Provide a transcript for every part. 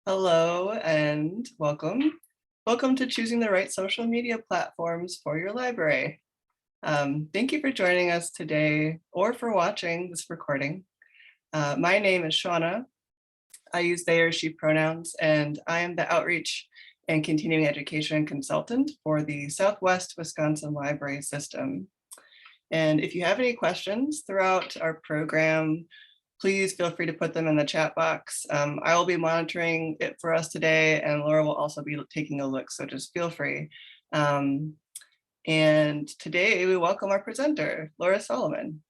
Hello and welcome. Welcome to choosing the right social media platforms for your library. Thank you for joining us today or for watching this recording. My name is Shauna. I use they or she pronouns, and I am the outreach and continuing education consultant for the Southwest Wisconsin Library System. And if you have any questions throughout our program, please feel free to put them in the chat box. I will be monitoring it for us today, and Laura will also be taking a look, so just feel free. And today we welcome our presenter, Laura Solomon.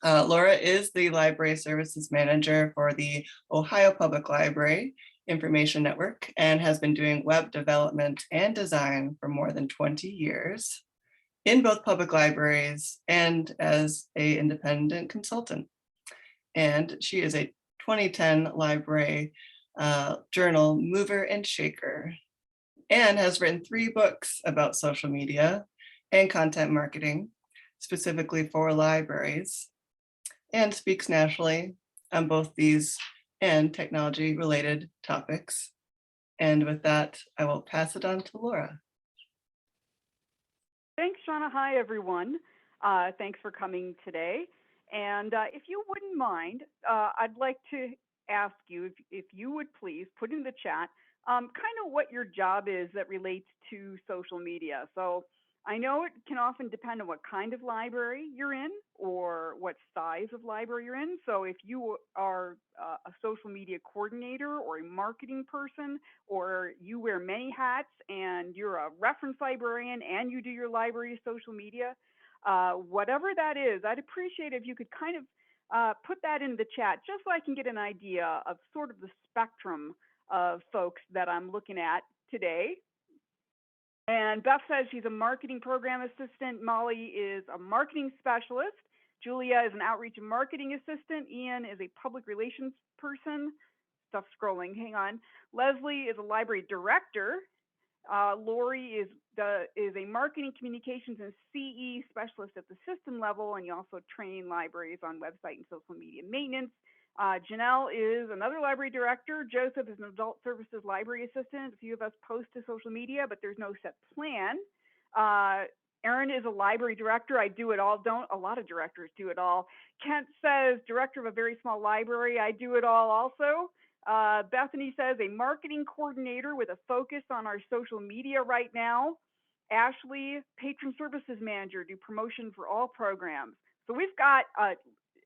Laura is the Library Services Manager for the Ohio Public Library Information Network and has been doing web development and design for more than 20 years in both public libraries and as an independent consultant. And she is a 2010 library journal mover and shaker, and has written 3 books about social media and content marketing, specifically for libraries, and speaks nationally on both these and technology related topics. And with that, I will pass it on to Laura. Thanks, Shauna. Hi, everyone. Thanks for coming today. And if you wouldn't mind, I'd like to ask you if you would please put in the chat kind of what your job is that relates to social media. So I know it can often depend on what kind of library you're in or what size of library you're in. So if you are a social media coordinator or a marketing person, or you wear many hats and you're a reference librarian and you do your library's social media, whatever that is, I'd appreciate if you could kind of put that in the chat just so I can get an idea of sort of the spectrum of folks that I'm looking at today. And Beth says she's a marketing program assistant. Molly is a marketing specialist. Julia is an outreach and marketing assistant. Ian is a public relations person. Stuff scrolling, hang on. Leslie is a library director. Lori is a marketing communications and CE specialist at the system level, and you also train libraries on website and social media maintenance. Janelle is another library director. Joseph is an adult services library assistant. A few of us post to social media, but there's no set plan. Erin is a library director. I do it all. A lot of directors do it all. Kent says director of a very small library. I do it all also. Bethany says a marketing coordinator with a focus on our social media right now. Ashley, patron services manager, do promotion for all programs. So we've got,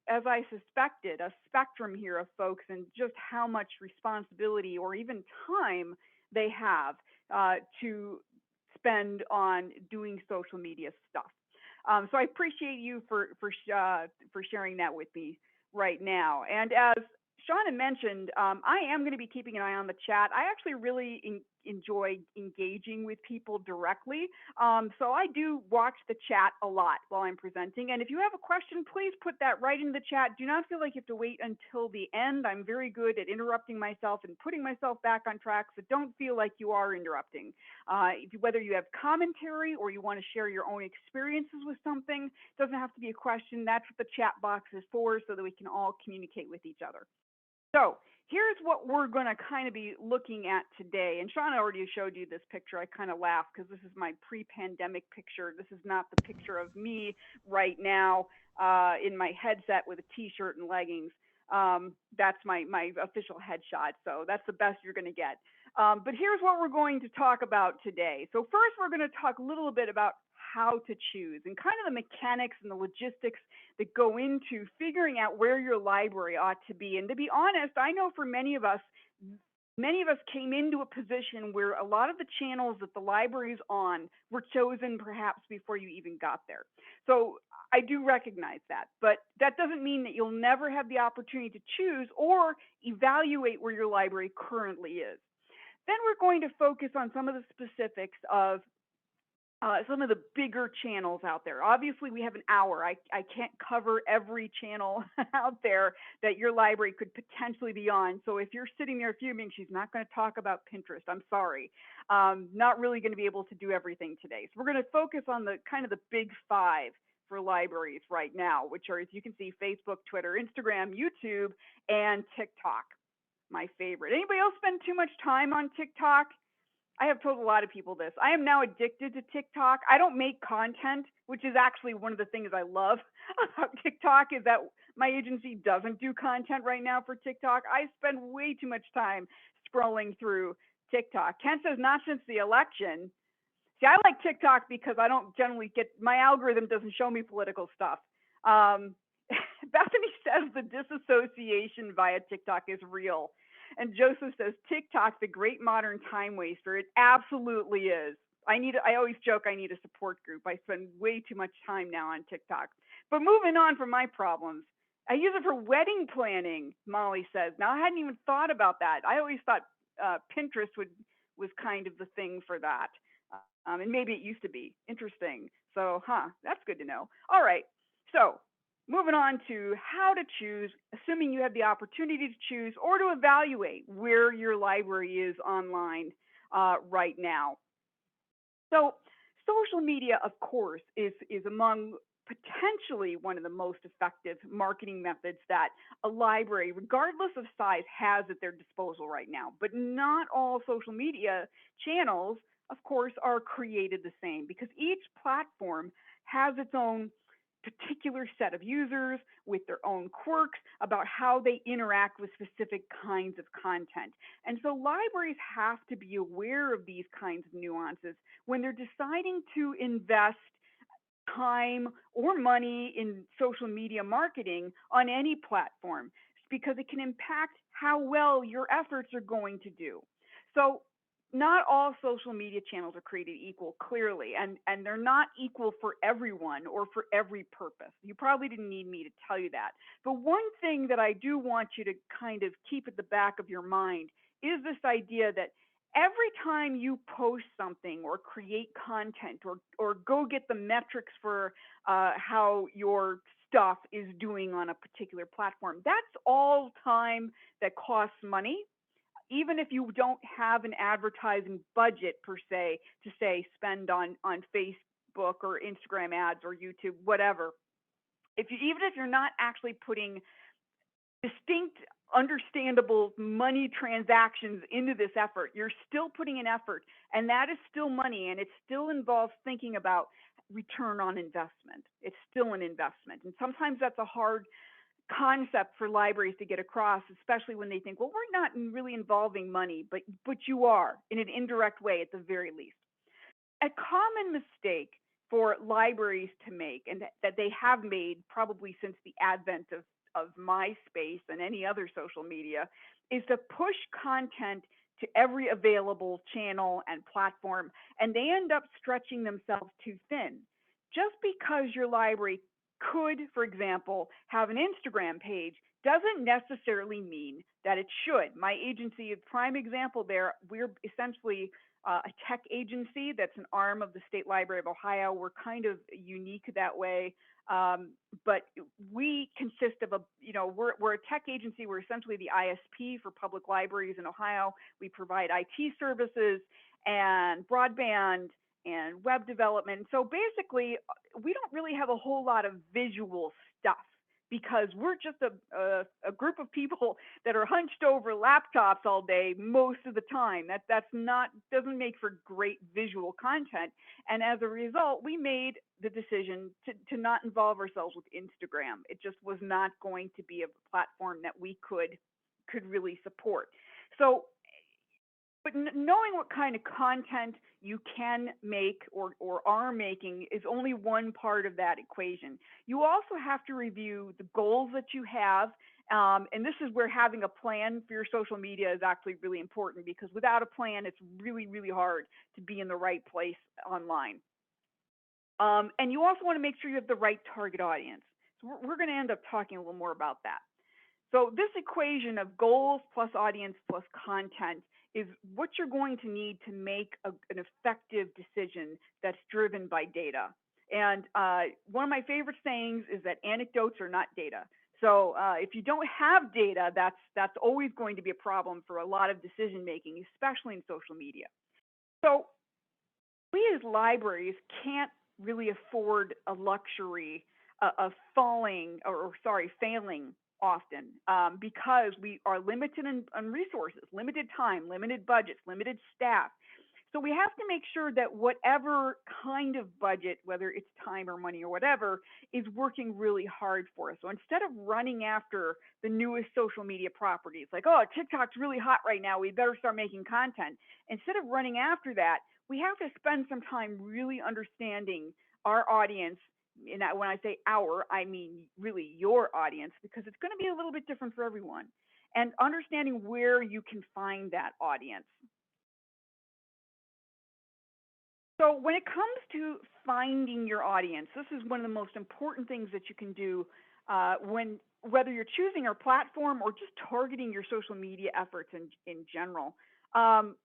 as I suspected, a spectrum here of folks and just how much responsibility or even time they have to spend on doing social media stuff. So I appreciate you for sharing that with me right now. And as Shauna mentioned, I am going to be keeping an eye on the chat. I actually really enjoy engaging with people directly. So I do watch the chat a lot while I'm presenting. And if you have a question, please put that right in the chat. Do not feel like you have to wait until the end. I'm very good at interrupting myself and putting myself back on track. So don't feel like you are interrupting. Whether you have commentary or you want to share your own experiences with something, it doesn't have to be a question. That's what the chat box is for, so that we can all communicate with each other. So here's what we're going to kind of be looking at today. And Shauna already showed you this picture. I kind of laugh because this is my pre-pandemic picture. This is not the picture of me right now in my headset with a t-shirt and leggings. That's my official headshot. So that's the best you're going to get. But here's what we're going to talk about today. So first, we're going to talk a little bit about how to choose and kind of the mechanics and the logistics that go into figuring out where your library ought to be. And to be honest, I know for many of us came into a position where a lot of the channels that the library's on were chosen perhaps before you even got there. So I do recognize that, but that doesn't mean that you'll never have the opportunity to choose or evaluate where your library currently is. Then we're going to focus on some of the specifics of some of the bigger channels out there. Obviously, we have an hour. I can't cover every channel out there that your library could potentially be on. So if you're sitting there fuming, she's not going to talk about Pinterest. I'm sorry. Not really going to be able to do everything today. So we're going to focus on the kind of the big 5 for libraries right now, which are, as you can see, Facebook, Twitter, Instagram, YouTube, and TikTok. my favorite. Anybody else spend too much time on TikTok? I have told a lot of people this. I am now addicted to TikTok. I don't make content, which is actually one of the things I love about TikTok is that my agency doesn't do content right now for TikTok. I spend way too much time scrolling through TikTok. Ken says not since the election. See, I like TikTok because I don't generally get my algorithm doesn't show me political stuff. Um, Bethany says the disassociation via TikTok is real. And Joseph says TikTok, the great modern time waster. It absolutely is. I always joke I need a support group. I spend way too much time now on TikTok. But moving on from my problems, I use it for wedding planning, Molly says. Now I hadn't even thought about that. I always thought Pinterest was kind of the thing for that. And maybe it used to be. Interesting. So, that's good to know. All right. So, moving on to how to choose, assuming you have the opportunity to choose or to evaluate where your library is online right now. So, social media, of course, is among potentially one of the most effective marketing methods that a library, regardless of size, has at their disposal right now. But not all social media channels, of course, are created the same because each platform has its own particular set of users with their own quirks about how they interact with specific kinds of content. And so libraries have to be aware of these kinds of nuances when they're deciding to invest time or money in social media marketing on any platform because it can impact how well your efforts are going to do. So not all social media channels are created equal, clearly, and they're not equal for everyone or for every purpose. You probably didn't need me to tell you that. But one thing that I do want you to kind of keep at the back of your mind is this idea that every time you post something or create content or go get the metrics for how your stuff is doing on a particular platform, that's all time that costs money even if you don't have an advertising budget per se to say spend on Facebook or Instagram ads or YouTube, whatever. Even if you're not actually putting distinct, understandable money transactions into this effort, you're still putting an effort, and that is still money, and it still involves thinking about return on investment. It's still an investment, and sometimes that's a hard concept for libraries to get across, especially when they think, well, we're not really involving money, but you are in an indirect way at the very least. A common mistake for libraries to make, and that they have made probably since the advent of MySpace and any other social media, is to push content to every available channel and platform, and they end up stretching themselves too thin. Just because your library could, for example, have an Instagram page doesn't necessarily mean that it should. My agency, a prime example there, we're essentially a tech agency that's an arm of the State Library of Ohio. We're kind of unique that way. But we consist of we're a tech agency. We're essentially the ISP for public libraries in Ohio. We provide IT services and broadband and web development. So basically, we don't really have a whole lot of visual stuff because we're just a group of people that are hunched over laptops all day most of the time. Doesn't make for great visual content. And as a result, we made the decision to not involve ourselves with Instagram. It just was not going to be a platform that we could really support. So but knowing what kind of content you can make or are making is only one part of that equation. You also have to review the goals that you have. And this is where having a plan for your social media is actually really important because without a plan, it's really, really hard to be in the right place online. And you also want to make sure you have the right target audience. So we're going to end up talking a little more about that. So this equation of goals plus audience plus content is what you're going to need to make an effective decision that's driven by data. And one of my favorite sayings is that anecdotes are not data. So if you don't have data, that's always going to be a problem for a lot of decision making, especially in social media. So we as libraries can't really afford a luxury of failing often, because we are limited on resources, limited time, limited budgets, limited staff. So we have to make sure that whatever kind of budget, whether it's time or money or whatever, is working really hard for us. So instead of running after the newest social media properties, like, oh, TikTok's really hot right now, we better start making content. Instead of running after that, we have to spend some time really understanding our audience. And when I say our, I mean really your audience, because it's going to be a little bit different for everyone. And understanding where you can find that audience. So when it comes to finding your audience, this is one of the most important things that you can do when whether you're choosing our platform or just targeting your social media efforts in general. Um,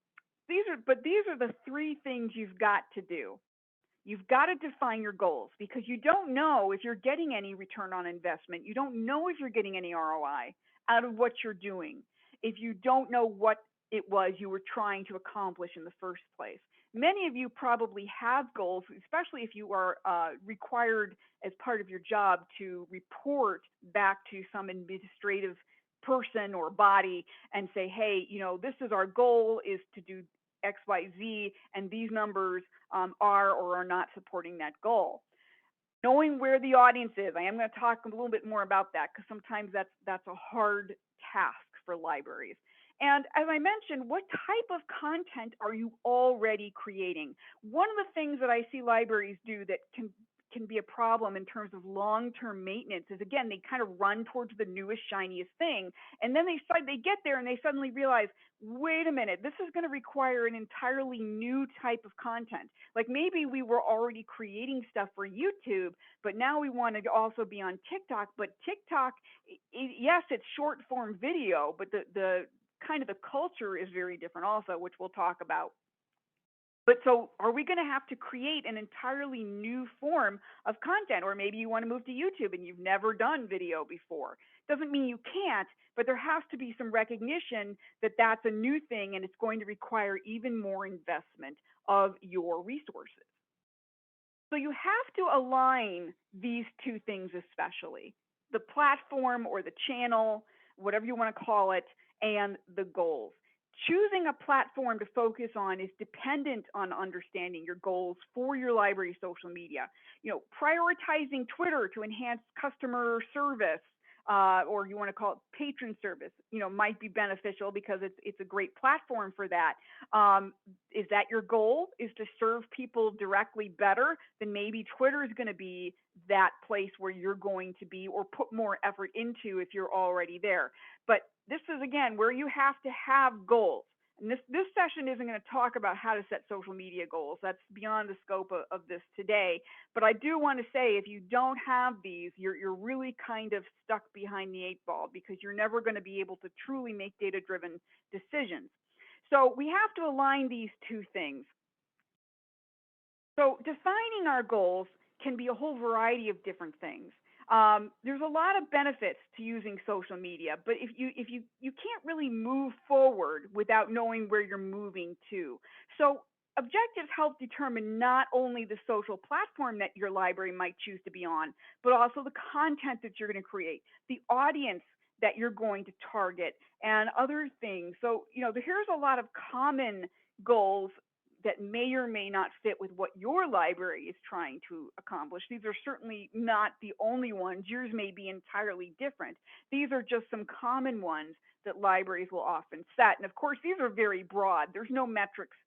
these are the three things you've got to do. You've got to define your goals because you don't know if you're getting any return on investment. You don't know if you're getting any ROI out of what you're doing if you don't know what it was you were trying to accomplish in the first place. Many of you probably have goals, especially if you are required as part of your job to report back to some administrative person or body and say, hey, this is our goal is to do XYZ, and these numbers are or are not supporting that goal. Knowing where the audience is, I am going to talk a little bit more about that because sometimes that's a hard task for libraries. And as I mentioned, what type of content are you already creating? One of the things that I see libraries do that can be a problem in terms of long-term maintenance is, again, they kind of run towards the newest, shiniest thing, and then they get there and they suddenly realize, wait a minute, this is going to require an entirely new type of content. Like maybe we were already creating stuff for YouTube, but now we want to also be on TikTok. But TikTok, yes, it's short form video, but the kind of the culture is very different also, which we'll talk about. But so are we going to have to create an entirely new form of content? Or maybe you want to move to YouTube and you've never done video before. Doesn't mean you can't, but there has to be some recognition that that's a new thing and it's going to require even more investment of your resources. So you have to align these two things especially, the platform or the channel, whatever you want to call it, and the goals. Choosing a platform to focus on is dependent on understanding your goals for your library social media. Prioritizing Twitter to enhance customer service, or you want to call it patron service, might be beneficial because it's a great platform for that. Is that your goal? Is to serve people directly better? Then maybe Twitter is going to be that place where you're going to be or put more effort into if you're already there. But this is, again, where you have to have goals. And this session isn't going to talk about how to set social media goals. That's beyond the scope of this today. But I do want to say if you don't have these, you're really kind of stuck behind the eight ball because you're never going to be able to truly make data-driven decisions. So we have to align these two things. So defining our goals can be a whole variety of different things. There's a lot of benefits to using social media, but if you can't really move forward without knowing where you're moving to. So objectives help determine not only the social platform that your library might choose to be on, but also the content that you're going to create, the audience that you're going to target, and other things. So, here's a lot of common goals that may or may not fit with what your library is trying to accomplish. These are certainly not the only ones. Yours may be entirely different. These are just some common ones that libraries will often set. And of course, these are very broad. There's no metrics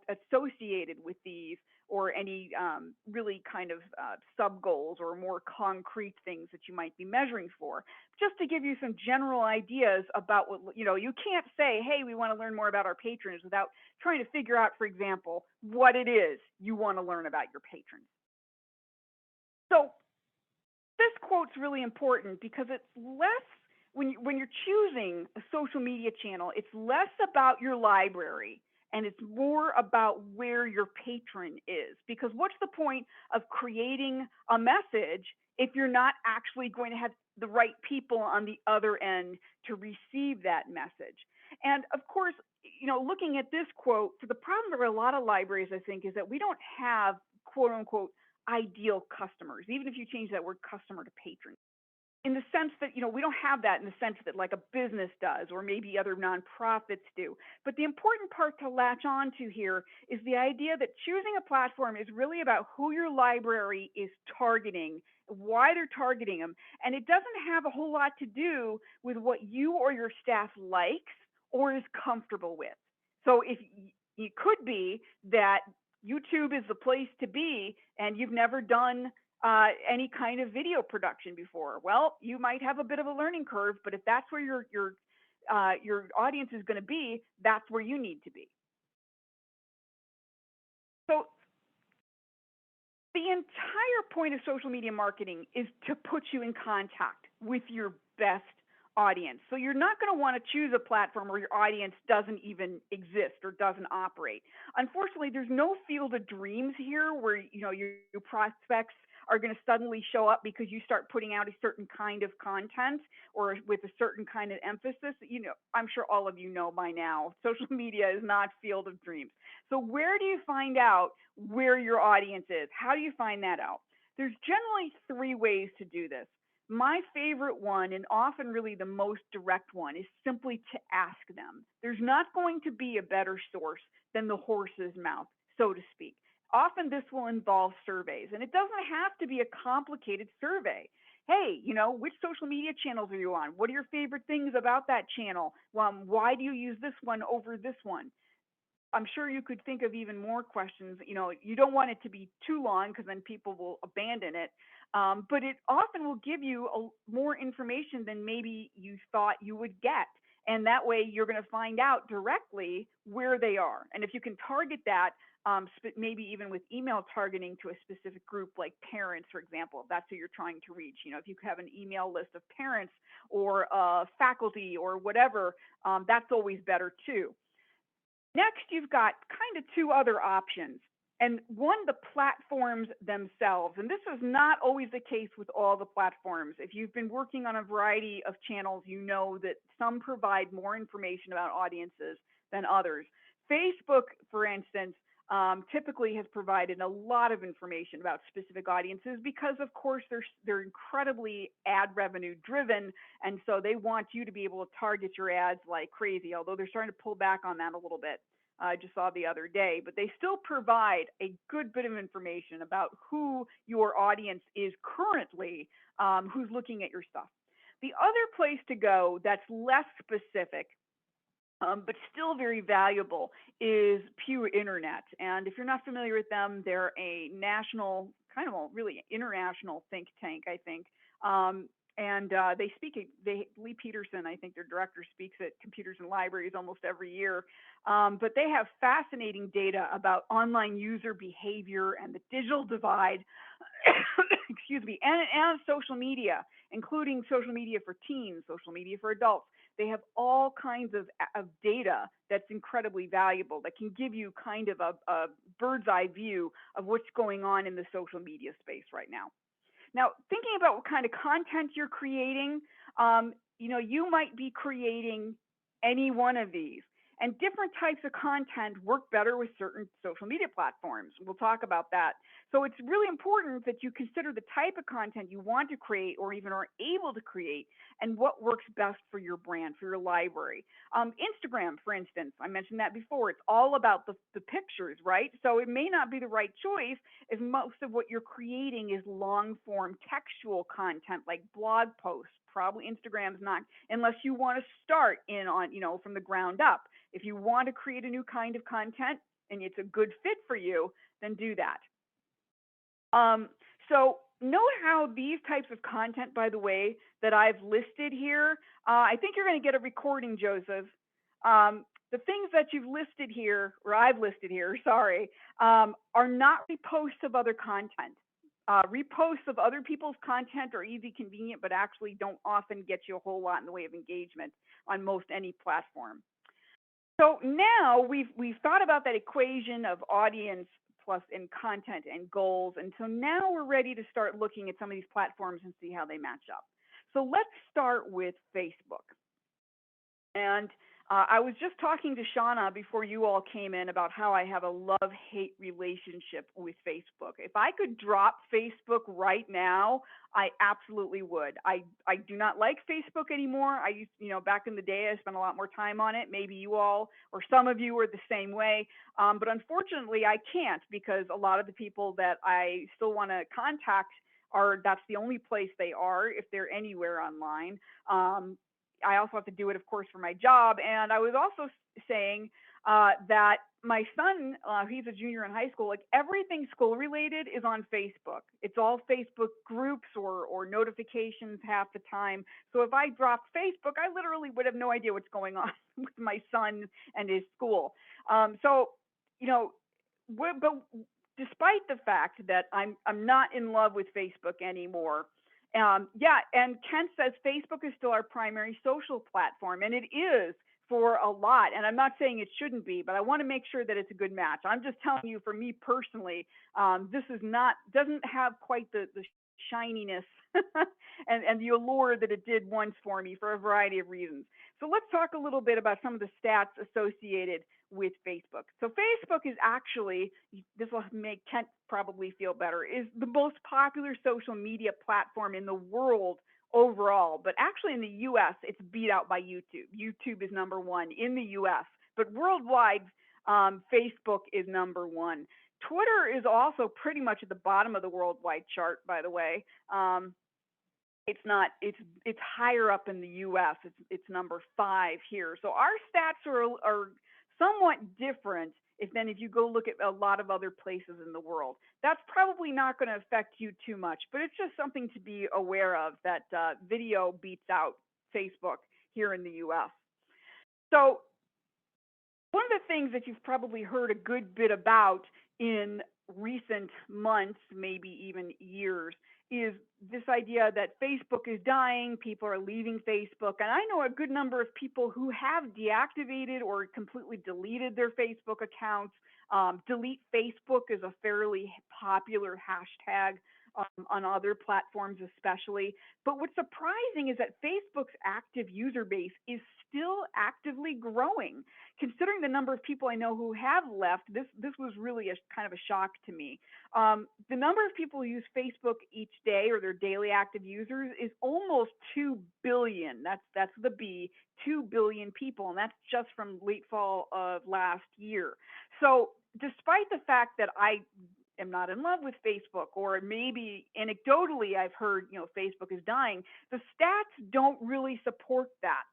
associated with these or any really kind of sub goals or more concrete things that you might be measuring for. Just to give you some general ideas about what, you can't say, hey, we want to learn more about our patrons without trying to figure out, for example, what it is you want to learn about your patrons. So this quote's really important because it's less, when you're choosing a social media channel, it's less about your library and it's more about where your patron is. Because what's the point of creating a message if you're not actually going to have the right people on the other end to receive that message? And of course, looking at this quote, the problem for a lot of libraries, I think, is that we don't have quote unquote ideal customers, even if you change that word customer to patron. in the sense that, we don't have that in the sense that like a business does or maybe other nonprofits do. But the important part to latch on to here is the idea that choosing a platform is really about who your library is targeting, why they're targeting them. And it doesn't have a whole lot to do with what you or your staff likes or is comfortable with. So if it could be that YouTube is the place to be and you've never done any kind of video production before. Well, you might have a bit of a learning curve, but if that's where your audience is going to be, that's where you need to be. So the entire point of social media marketing is to put you in contact with your best audience. So you're not going to want to choose a platform where your audience doesn't even exist or doesn't operate. Unfortunately, there's no field of dreams here where your prospects are going to suddenly show up because you start putting out a certain kind of content or with a certain kind of emphasis. I'm sure all of you know by now, social media is not field of dreams. So where do you find out where your audience is? How do you find that out? There's generally 3 ways to do this. My favorite one, and often really the most direct one, is simply to ask them. There's not going to be a better source than the horse's mouth, so to speak. Often this will involve surveys, and it doesn't have to be a complicated survey. Hey, which social media channels are you on? What are your favorite things about that channel? Why do you use this one over this one? I'm sure you could think of even more questions. You don't want it to be too long because then people will abandon it. But it often will give you more information than maybe you thought you would get. And that way you're going to find out directly where they are. And if you can target that, maybe even with email targeting to a specific group like parents, for example, if that's who you're trying to reach. If you have an email list of parents or faculty or whatever, that's always better too. Next, you've got kind of 2 other options. And one, the platforms themselves. And this is not always the case with all the platforms. If you've been working on a variety of channels, you know that some provide more information about audiences than others. Facebook, for instance, typically has provided a lot of information about specific audiences because, of course, they're incredibly ad revenue driven. And so they want you to be able to target your ads like crazy, although they're starting to pull back on that a little bit. I just saw the other day, but they still provide a good bit of information about who your audience is currently, who's looking at your stuff. The other place to go that's less specific, but still very valuable, is Pew Internet. And if you're not familiar with them, they're a national, kind of a really international think tank, I think. And Lee Peterson, I think their director, speaks at computers and libraries almost every year. But they have fascinating data about online user behavior and the digital divide, excuse me, and social media, including social media for teens, social media for adults. They have all kinds of data that's incredibly valuable that can give you kind of a bird's eye view of what's going on in the social media space right now. Now, thinking about what kind of content you're creating, you might be creating any one of these. And different types of content work better with certain social media platforms. We'll talk about that. So it's really important that you consider the type of content you want to create or even are able to create and what works best for your brand, for your library. Instagram, for instance, I mentioned that before. It's all about the pictures, right? So it may not be the right choice if most of what you're creating is long form textual content like blog posts. Probably Instagram's not, unless you want to start in on, from the ground up. If you want to create a new kind of content and it's a good fit for you, then do that. So note how these types of content, by the way, that I've listed here, I think you're going to get a recording, Joseph. The things that you've listed here, or I've listed here, sorry, are not reposts of other content. Reposts of other people's content are easy, convenient, but actually don't often get you a whole lot in the way of engagement on most any platform. So now we've thought about that equation of audience plus in content and goals. And so now we're ready to start looking at some of these platforms and see how they match up. So let's start with Facebook. And I was just talking to Shauna before you all came in about how I have a love-hate relationship with Facebook. If I could drop Facebook right now, I absolutely would. I do not like Facebook anymore. I used, back in the day, I spent a lot more time on it. Maybe you all or some of you are the same way. But unfortunately, I can't because a lot of the people that I still want to contact that's the only place they are if they're anywhere online. I also have to do it, of course, for my job. And I was also saying that my son, he's a junior in high school, like everything school related is on Facebook. It's all Facebook groups or notifications half the time. So if I dropped Facebook, I literally would have no idea what's going on with my son and his school. So, you know, but despite the fact that I'm not in love with Facebook anymore, yeah, and Kent says Facebook is still our primary social platform, and it is for a lot. And I'm not saying it shouldn't be, but I want to make sure that it's a good match. I'm just telling you, for me personally, this is not doesn't have quite the shininess and the allure that it did once for me for a variety of reasons. So let's talk a little bit about some of the stats associated with Facebook. So Facebook is actually, this will make Kent probably feel better, is the most popular social media platform in the world overall. But actually in the US, it's beat out by YouTube. YouTube is number one in the US, but worldwide, Facebook is number one. Twitter is also pretty much at the bottom of the worldwide chart, by the way. It's not, it's higher up in the US. It's number 5 here. So our stats are somewhat different if you go look at a lot of other places in the world. That's probably not going to affect you too much, but it's just something to be aware of, that video beats out Facebook here in the US. So one of the things that you've probably heard a good bit about in recent months, maybe even years, is this idea that Facebook is dying, people are leaving Facebook. And I know a good number of people who have deactivated or completely deleted their Facebook accounts. Delete Facebook is a fairly popular hashtag on other platforms especially. But what's surprising is that Facebook's active user base is still actively growing. Considering the number of people I know who have left, this was really a kind of a shock to me. The number of people who use Facebook each day, or their daily active users, is almost 2 billion. That's the B, 2 billion people, and that's just from late fall of last year. So despite the fact that I am not in love with Facebook, or maybe anecdotally I've heard, Facebook is dying, the stats don't really support that.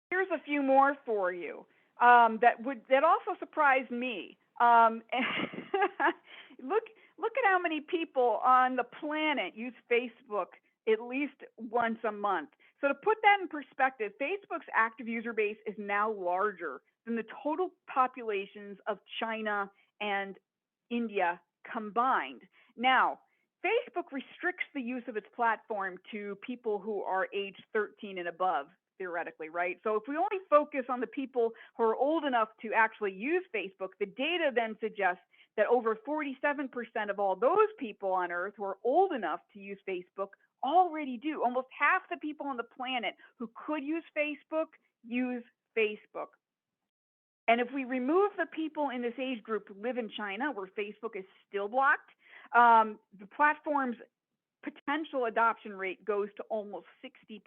Here's a few more for you that also surprised me. Look at how many people on the planet use Facebook at least once a month. So to put that in perspective, Facebook's active user base is now larger than the total populations of China and India combined. Now, Facebook restricts the use of its platform to people who are age 13 and above, theoretically, right? So if we only focus on the people who are old enough to actually use Facebook, the data then suggests that over 47% of all those people on Earth who are old enough to use Facebook already do. Almost half the people on the planet who could use Facebook use Facebook. And if we remove the people in this age group who live in China, where Facebook is still blocked, the platform's potential adoption rate goes to almost 60%.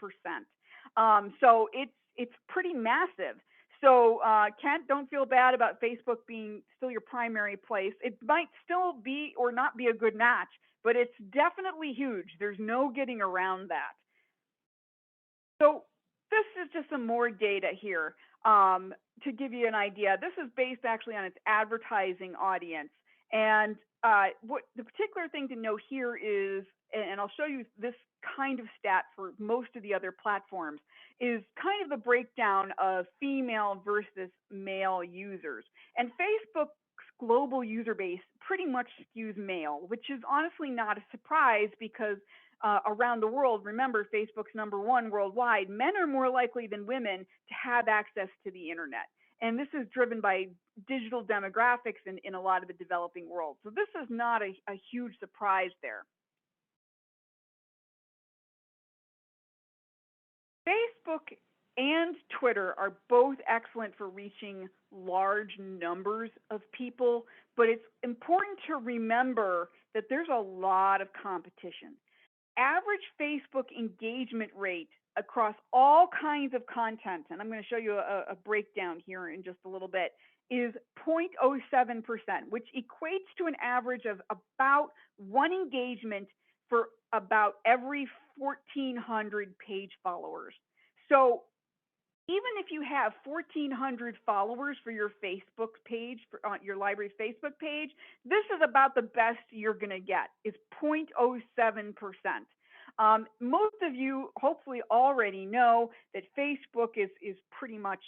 So it's pretty massive. So Kent, don't feel bad about Facebook being still your primary place. It might still be or not be a good match, but it's definitely huge. There's no getting around that. So this is just some more data here to give you an idea. This is based actually on its advertising audience. And what the particular thing to know here is, and I'll show you this kind of stat for most of the other platforms, is kind of the breakdown of female versus male users. And Facebook's global user base pretty much skews male, which is honestly not a surprise because around the world, remember, Facebook's number one worldwide, men are more likely than women to have access to the internet. And this is driven by digital demographics in a lot of the developing world. So this is not a huge surprise there. Facebook and Twitter are both excellent for reaching large numbers of people, but it's important to remember that there's a lot of competition. Average Facebook engagement rate across all kinds of content, and I'm going to show you a breakdown here in just a little bit, is 0.07%, which equates to an average of about one engagement for about every 1,400 page followers. So even if you have 1,400 followers for your Facebook page, on your library's Facebook page, this is about the best you're going to get, is 0.07%. Most of you hopefully already know that Facebook is pretty much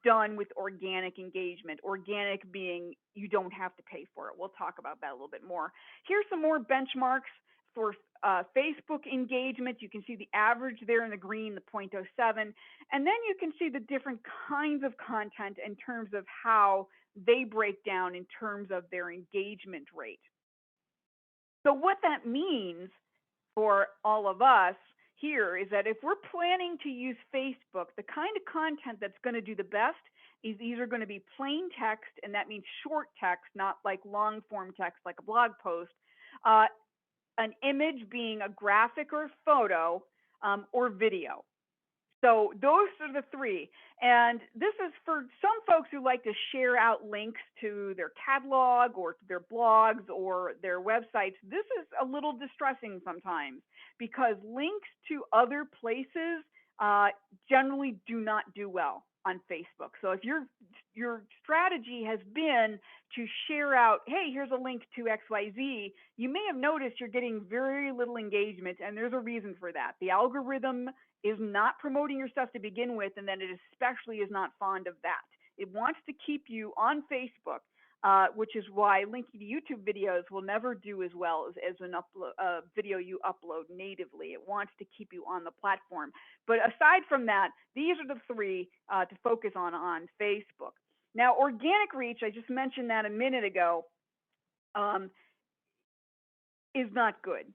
done with organic engagement. Organic being you don't have to pay for it. We'll talk about that a little bit more. Here's some more benchmarks for Facebook engagement. You can see the average there in the green, the 0.07, and then you can see the different kinds of content in terms of how they break down in terms of their engagement rate. So what that means for all of us here is that if we're planning to use Facebook, the kind of content that's going to do the best is either going to be plain text, and that means short text, not like long form text like a blog post, an image being a graphic or photo, or video. So those are the three. And this is for some folks who like to share out links to their catalog or their blogs or their websites. This is a little distressing sometimes because links to other places generally do not do well on Facebook. So if your strategy has been to share out, hey, here's a link to XYZ, you may have noticed you're getting very little engagement, and there's a reason for that. The algorithm is not promoting your stuff to begin with, and then it especially is not fond of that. It wants to keep you on Facebook, which is why linking to YouTube videos will never do as well as a video you upload natively. It wants to keep you on the platform. But aside from that, these are the three to focus on Facebook. Now, organic reach, I just mentioned that a minute ago, is not good.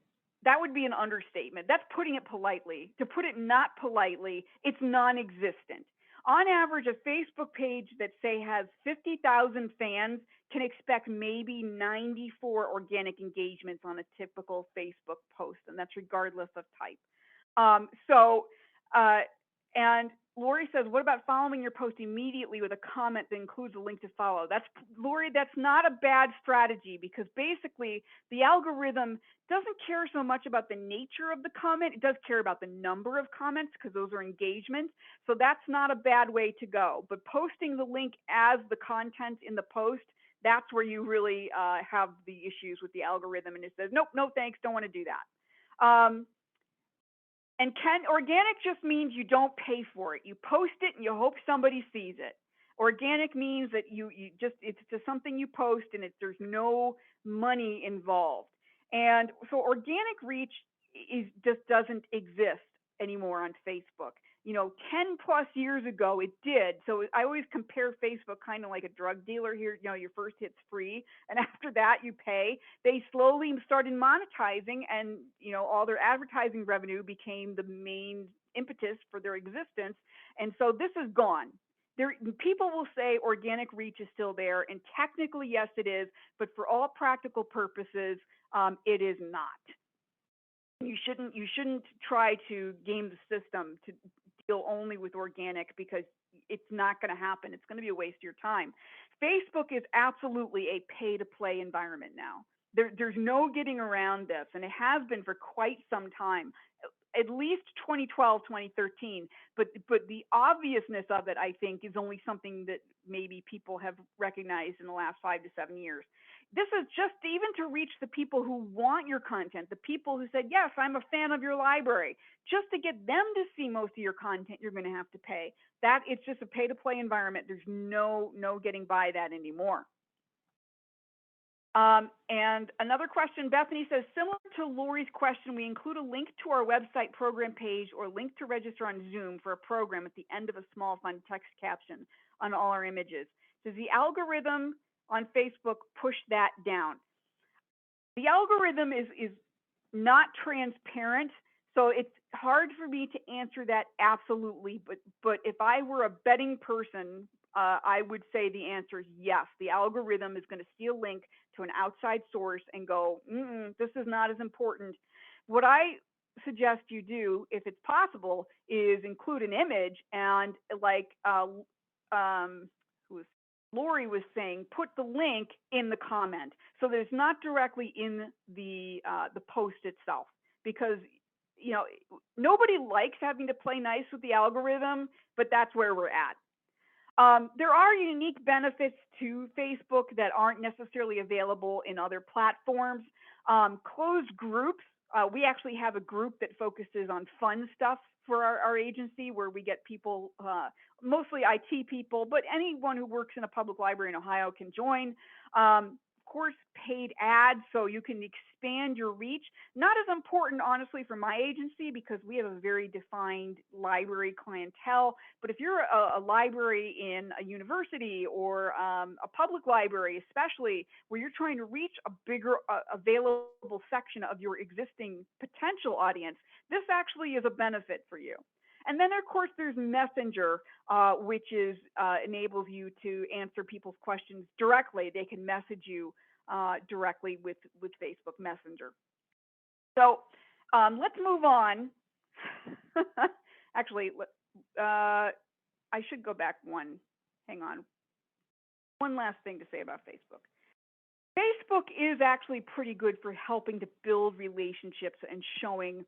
That would be an understatement. That's putting it politely. To put it not politely, it's non-existent. On average, a Facebook page that, say, has 50,000 fans can expect maybe 94 organic engagements on a typical Facebook post, and that's regardless of type. And Lori says, what about following your post immediately with a comment that includes a link to follow? Lori, that's not a bad strategy because basically the algorithm doesn't care so much about the nature of the comment. It does care about the number of comments because those are engagements. So that's not a bad way to go. But posting the link as the content in the post, that's where you really have the issues with the algorithm, and it says, nope, no thanks, don't want to do that. And organic just means you don't pay for it. You post it and you hope somebody sees it. Organic means that it's just something you post and there's no money involved. And so organic reach just doesn't exist anymore on Facebook. 10 plus years ago it did. So I always compare Facebook kind of like a drug dealer here. Your first hit's free, and after that you pay. They slowly started monetizing, and all their advertising revenue became the main impetus for their existence. And so this is gone. People will say organic reach is still there, and technically yes it is, but for all practical purposes it is not. You shouldn't try to game the system to deal only with organic because it's not going to happen. It's going to be a waste of your time. Facebook is absolutely a pay-to-play environment now. There's no getting around this, and it has been for quite some time, at least 2012, 2013. But the obviousness of it, I think, is only something that maybe people have recognized in the last 5 to 7 years. This is just even to reach the people who want your content, the people who said, yes, I'm a fan of your library. Just to get them to see most of your content, you're going to have to pay. It's just a pay-to-play environment. There's no getting by that anymore. And another question, Bethany says, similar to Lori's question, we include a link to our website program page or link to register on Zoom for a program at the end of a small fun text caption on all our images. Does the algorithm on Facebook push that down? The algorithm is not transparent, So it's hard for me to answer that absolutely, but if I were a betting person, I would say the answer is yes. The algorithm is going to see a link to an outside source and go, this is not as important. What I suggest you do, if it's possible, is include an image and like who was Lori was saying, put the link in the comment so that it's not directly in the post itself, because nobody likes having to play nice with the algorithm, but that's where we're at. There are unique benefits to Facebook that aren't necessarily available in other platforms. Closed groups. We actually have a group that focuses on fun stuff for our agency, where we get people, mostly IT people, but anyone who works in a public library in Ohio can join. Of course, paid ads, so you can expand your reach. Not as important, honestly, for my agency, because we have a very defined library clientele. But if you're a library in a university or a public library, especially, where you're trying to reach a bigger available section of your existing potential audience, this actually is a benefit for you. And then, of course, there's Messenger, which enables you to answer people's questions directly. They can message you directly with Facebook Messenger. So let's move on. Actually, I should go back one. Hang on. One last thing to say about Facebook. Facebook is actually pretty good for helping to build relationships and showing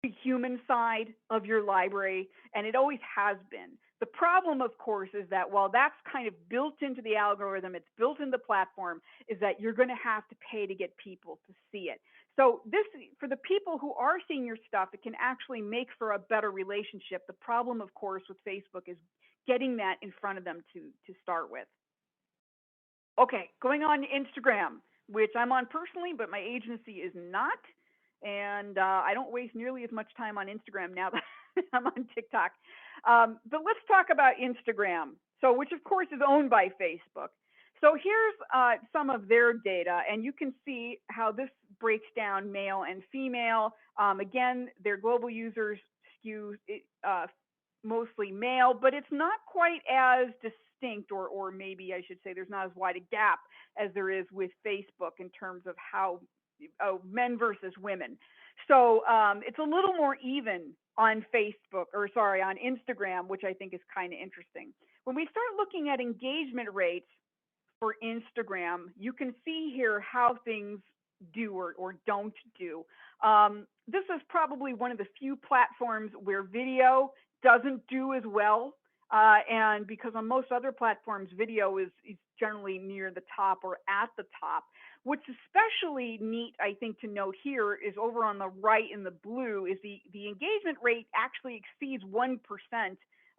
the human side of your library, and it always has been. The problem, of course, is that while that's kind of built into the algorithm, it's built into the platform, is that you're going to have to pay to get people to see it. So this, for the people who are seeing your stuff, it can actually make for a better relationship. The problem, of course, with Facebook is getting that in front of them to start with. Okay, going on to Instagram, which I'm on personally, but my agency is not. And I don't waste nearly as much time on Instagram now that I'm on TikTok. But let's talk about Instagram, so which of course is owned by Facebook. So here's some of their data, and you can see how this breaks down male and female. Again, their global users skew mostly male, but it's not quite as distinct, or maybe I should say there's not as wide a gap as there is with Facebook in terms of how men versus women. So it's a little more even on Facebook, or sorry, on Instagram, which I think is kind of interesting. When we start looking at engagement rates for Instagram, you can see here how things do or don't do. This is probably one of the few platforms where video doesn't do as well. And because on most other platforms, video is generally near the top or at the top. What's especially neat, I think, to note here is over on the right in the blue is the engagement rate actually exceeds 1%.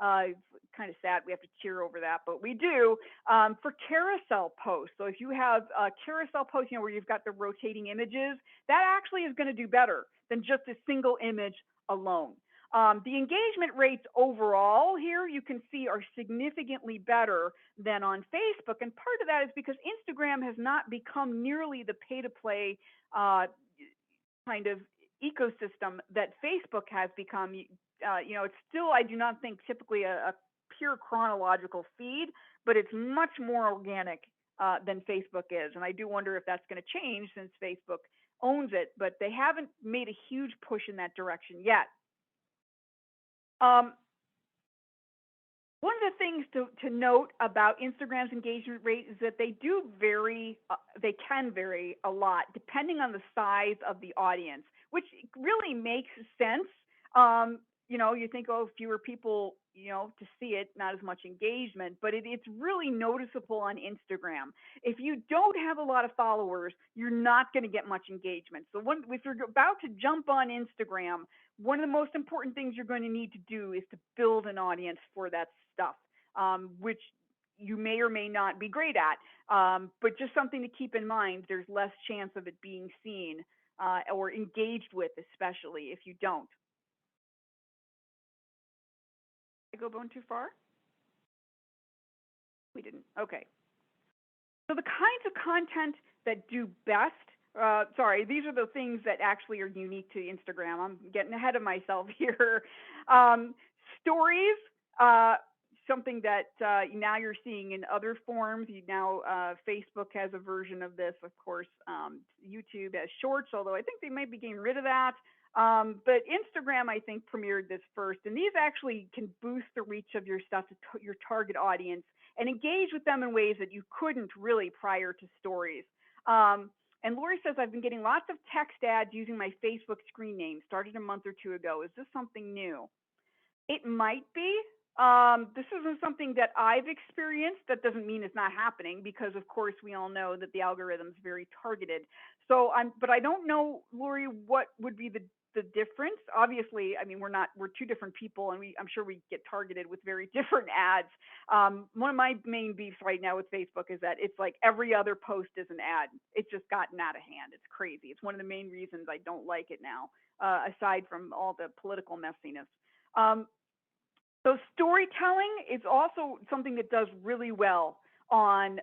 Kind of sad we have to cheer over that, but we do, for carousel posts. So if you have a carousel post, where you've got the rotating images, that actually is going to do better than just a single image alone. The engagement rates overall here, you can see, are significantly better than on Facebook. And part of that is because Instagram has not become nearly the pay-to-play kind of ecosystem that Facebook has become. It's still, I do not think, typically a pure chronological feed, but it's much more organic than Facebook is. And I do wonder if that's going to change since Facebook owns it, but they haven't made a huge push in that direction yet. One of the things to note about Instagram's engagement rate is that they do vary, they can vary a lot depending on the size of the audience, which really makes sense. You think, oh, fewer people, to see it, not as much engagement, but it's really noticeable on Instagram. If you don't have a lot of followers, you're not going to get much engagement. So if you're about to jump on Instagram, one of the most important things you're going to need to do is to build an audience for that stuff, which you may or may not be great at, but just something to keep in mind. There's less chance of it being seen or engaged with, especially if you don't. Did I go too far? We didn't. Okay. So the kinds of content that do best sorry, these are the things that actually are unique to Instagram. I'm getting ahead of myself here. Um, Stories, uh, something that now you're seeing in other forms. Facebook has a version of this, of course. YouTube has Shorts, although I think they might be getting rid of that. But Instagram, I think, premiered this first, and these actually can boost the reach of your stuff to your target audience and engage with them in ways that you couldn't really prior to stories. Um, and Lori says, I've been getting lots of text ads using my Facebook screen name. Started a month or two ago. Is this something new? It might be. This isn't something that I've experienced. That doesn't mean it's not happening because, of course, we all know that the algorithm's very targeted. But I don't know, Lori, what would be the difference. Obviously, I mean, we're two different people, and I'm sure we get targeted with very different ads. One of my main beefs right now with Facebook is that it's like every other post is an ad. It's just gotten out of hand. It's crazy. It's one of the main reasons I don't like it now, aside from all the political messiness. Um, so storytelling is also something that does really well on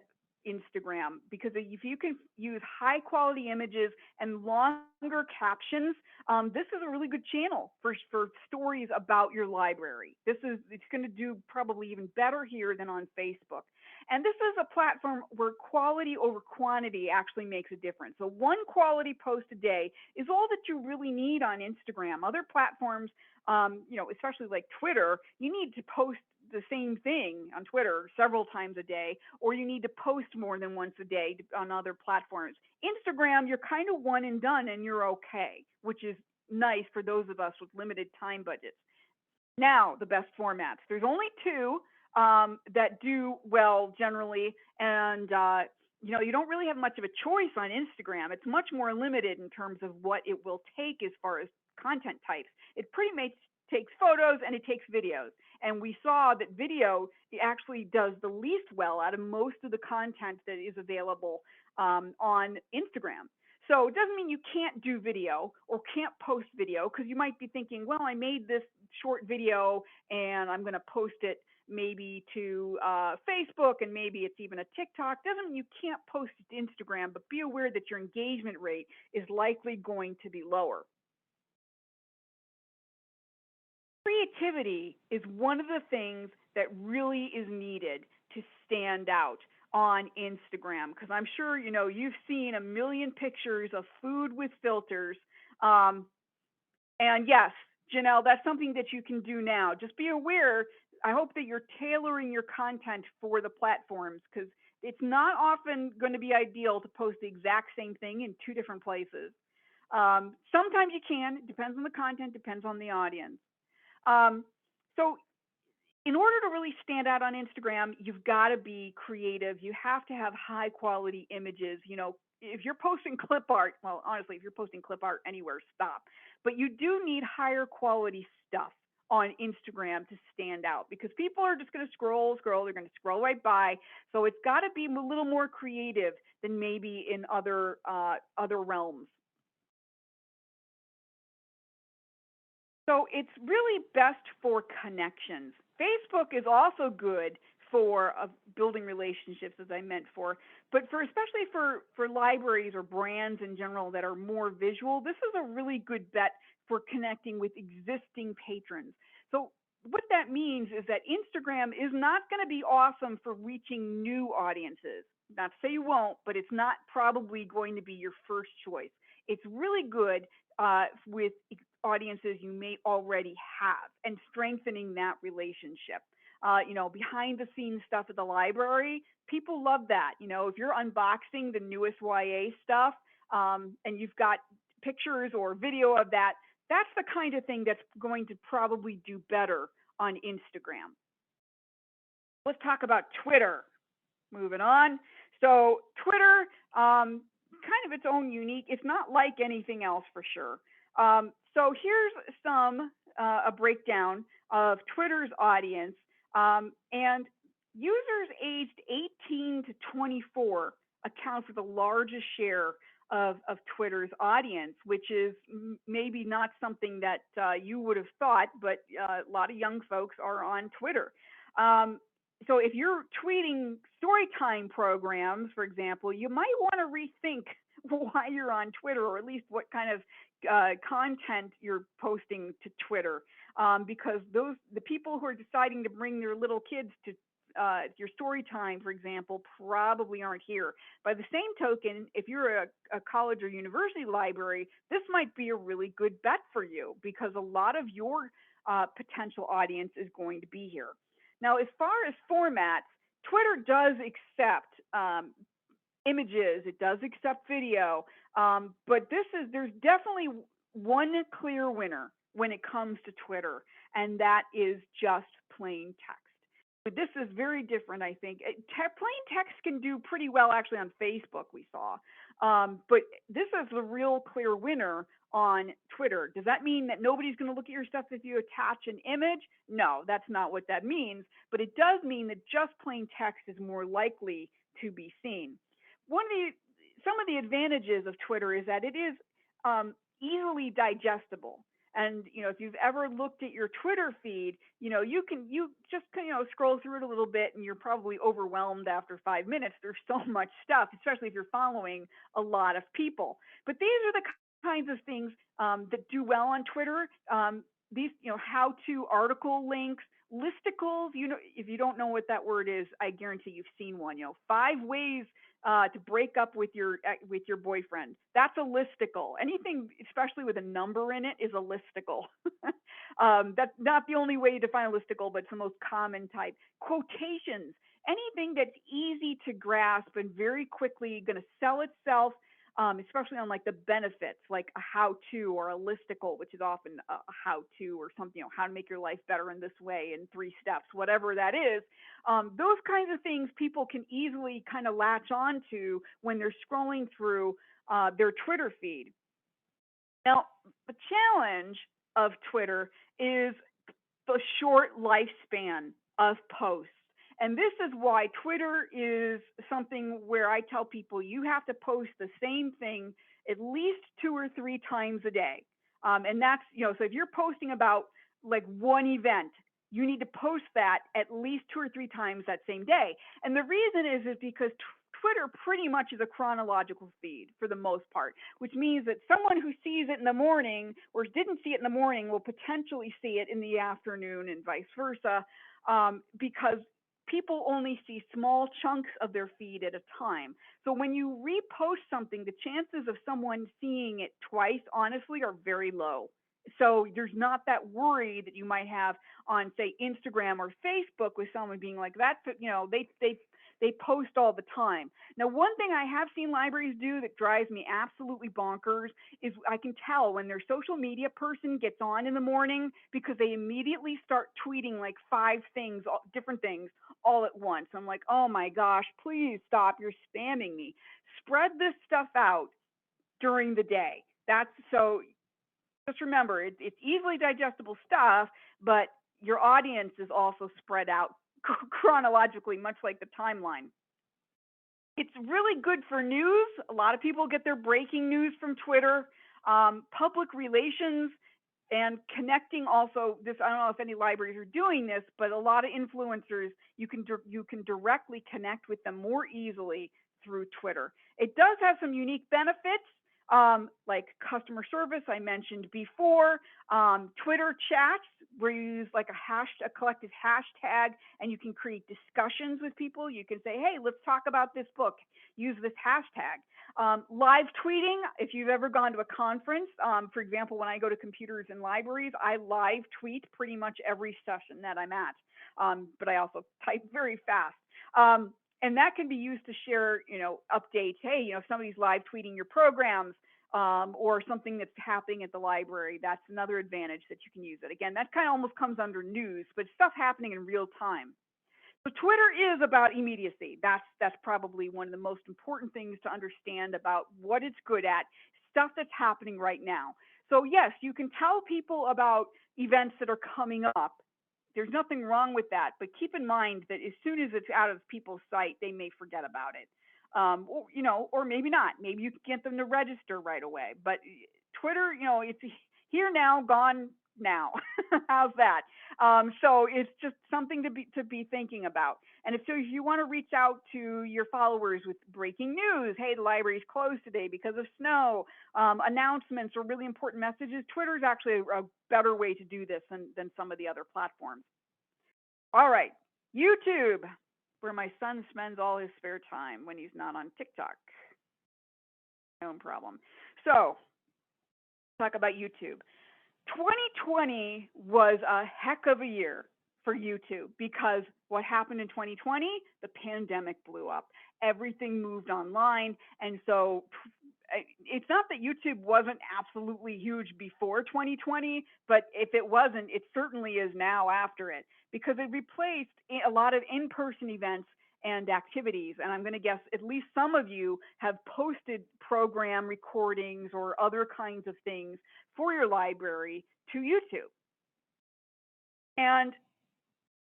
Instagram because if you can use high quality images and longer captions, this is a really good channel for stories about your library. It's going to do probably even better here than on Facebook. And this is a platform where quality over quantity actually makes a difference. So one quality post a day is all that you really need on Instagram. Other platforms, especially like Twitter, you need to post the same thing on Twitter several times a day, or you need to post more than once a day on other platforms. Instagram, you're kind of one and done and you're okay, which is nice for those of us with limited time budgets. Now, the best formats. There's only two that do well generally, and you don't really have much of a choice on Instagram. It's much more limited in terms of what it will take as far as content types. It pretty much takes photos and it takes videos. And we saw that video actually does the least well out of most of the content that is available on Instagram. So it doesn't mean you can't do video or can't post video, because you might be thinking, well, I made this short video and I'm going to post it maybe to Facebook and maybe it's even a TikTok. Doesn't mean you can't post it to Instagram, but be aware that your engagement rate is likely going to be lower. Creativity is one of the things that really is needed to stand out on Instagram, because I'm sure you've seen a million pictures of food with filters. And yes, Janelle, that's something that you can do now. Just be aware. I hope that you're tailoring your content for the platforms, because it's not often going to be ideal to post the exact same thing in two different places. Sometimes you can. It depends on the content, depends on the audience. So in order to really stand out on Instagram, you've got to be creative. You have to have high quality images. If you're posting clip art, well, honestly, if you're posting clip art anywhere, stop. But you do need higher quality stuff on Instagram to stand out, because people are just going to scroll. They're going to scroll right by. So it's got to be a little more creative than maybe in other realms. So it's really best for connections. Facebook is also good for building relationships, as I meant for, but especially for libraries or brands in general that are more visual, this is a really good bet for connecting with existing patrons. So what that means is that Instagram is not going to be awesome for reaching new audiences. Not to say you won't, but it's not probably going to be your first choice. It's really good with audiences you may already have and strengthening that relationship. Behind the scenes stuff at the library, people love that. If you're unboxing the newest YA stuff and you've got pictures or video of that, that's the kind of thing that's going to probably do better on Instagram. Let's talk about Twitter. Moving on. So Twitter, kind of its own unique. It's not like anything else for sure. So here's a breakdown of Twitter's audience, and users aged 18 to 24 account for the largest share of Twitter's audience, which is maybe not something that you would have thought, but a lot of young folks are on Twitter. So if you're tweeting story time programs, for example, you might want to rethink why you're on Twitter, or at least what kind of content you're posting to Twitter, because the people who are deciding to bring their little kids to your story time, for example, probably aren't here. By the same token, if you're a college or university library, this might be a really good bet for you because a lot of your potential audience is going to be here. Now, as far as formats, Twitter does accept images, it does accept video, but there's definitely one clear winner when it comes to Twitter, and that is just plain text. But this is very different, I think. Plain text can do pretty well actually on Facebook, we saw. But this is the real clear winner on Twitter. Does that mean that nobody's going to look at your stuff if you attach an image? No, that's not what that means. But it does mean that just plain text is more likely to be seen. Some of the advantages of Twitter is that it is easily digestible. And if you've ever looked at your Twitter feed, you just scroll through it a little bit, and you're probably overwhelmed after 5 minutes. There's so much stuff, especially if you're following a lot of people. But these are the kinds of things that do well on Twitter. These how-to article links, listicles. If you don't know what that word is, I guarantee you've seen one. 5 ways to break up with your boyfriend. That's a listicle. Anything, especially with a number in it, is a listicle. That's not the only way to define a listicle, but it's the most common type. Quotations. Anything that's easy to grasp and very quickly going to sell itself, especially on like the benefits, like a how-to or a listicle, which is often a how-to or something, how to make your life better in this way in 3 steps, whatever that is. Those kinds of things people can easily kind of latch on to when they're scrolling through their Twitter feed. Now, the challenge of Twitter is the short lifespan of posts. And this is why Twitter is something where I tell people you have to post the same thing at least 2 or 3 times a day. And that's, so if you're posting about like one event, you need to post that at least 2 or 3 times that same day. And the reason is because Twitter pretty much is a chronological feed for the most part, which means that someone who sees it in the morning or didn't see it in the morning will potentially see it in the afternoon and vice versa, because people only see small chunks of their feed at a time. So when you repost something, the chances of someone seeing it twice, honestly, are very low. So there's not that worry that you might have on, say, Instagram or Facebook with someone being like that. They post all the time. Now, one thing I have seen libraries do that drives me absolutely bonkers is I can tell when their social media person gets on in the morning because they immediately start tweeting like 5 things, different things, all at once. I'm like, oh my gosh, please stop. You're spamming me. Spread this stuff out during the day. So just remember, it's easily digestible stuff, but your audience is also spread out chronologically, much like the timeline. It's really good for news. A lot of people get their breaking news from Twitter. Public relations and connecting also, this, I don't know if any libraries are doing this, but a lot of influencers, you can directly connect with them more easily through Twitter. It does have some unique benefits, like customer service I mentioned before, Twitter chats where you use like a collective hashtag and you can create discussions with people. You can say, hey, let's talk about this book. Use this hashtag. Live tweeting, if you've ever gone to a conference, for example, when I go to computers and libraries, I live tweet pretty much every session that I'm at, but I also type very fast. And that can be used to share, updates. Hey, if somebody's live tweeting your programs, or something that's happening at the library, that's another advantage that you can use it. Again, that kind of almost comes under news, but stuff happening in real time. So Twitter is about immediacy. That's probably one of the most important things to understand about what it's good at, stuff that's happening right now. So yes, you can tell people about events that are coming up. There's nothing wrong with that, but keep in mind that as soon as it's out of people's sight, they may forget about it. Or maybe not. Maybe you can get them to register right away. But Twitter, it's here now, gone now. How's that? So it's just something to be thinking about. And if you want to reach out to your followers with breaking news, hey, the library's closed today because of snow, announcements or really important messages, Twitter is actually a better way to do this than some of the other platforms. All right, YouTube, where my son spends all his spare time when he's not on TikTok. No problem. So, talk about YouTube. 2020 was a heck of a year for YouTube because what happened in 2020, the pandemic blew up. Everything moved online. And so it's not that YouTube wasn't absolutely huge before 2020, but if it wasn't, it certainly is now after it because it replaced a lot of in-person events and activities. And I'm going to guess at least some of you have posted program recordings or other kinds of things for your library to YouTube. And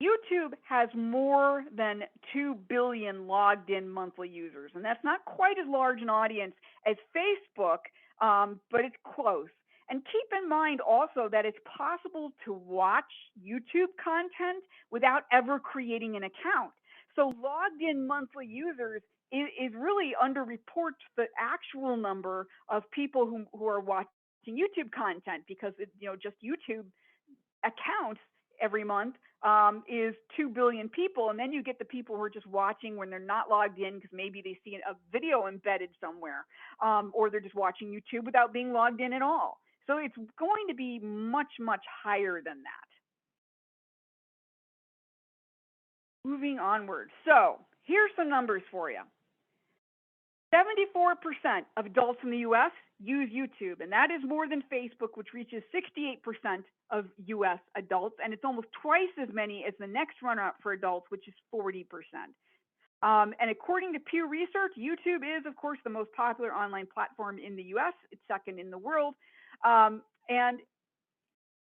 YouTube has more than 2 billion logged in monthly users. And that's not quite as large an audience as Facebook, but it's close. And keep in mind also that it's possible to watch YouTube content without ever creating an account. So logged in monthly users is really underreports the actual number of people who are watching YouTube content because just YouTube accounts every month is 2 billion people. And then you get the people who are just watching when they're not logged in because maybe they see a video embedded somewhere, or they're just watching YouTube without being logged in at all. So it's going to be much, much higher than that. Moving onward. So here's some numbers for you. 74% of adults in the US use YouTube, and that is more than Facebook, which reaches 68% of US adults, and it's almost twice as many as the next runner-up for adults, which is 40%. And according to Pew Research, YouTube is, of course, the most popular online platform in the US. It's second in the world. And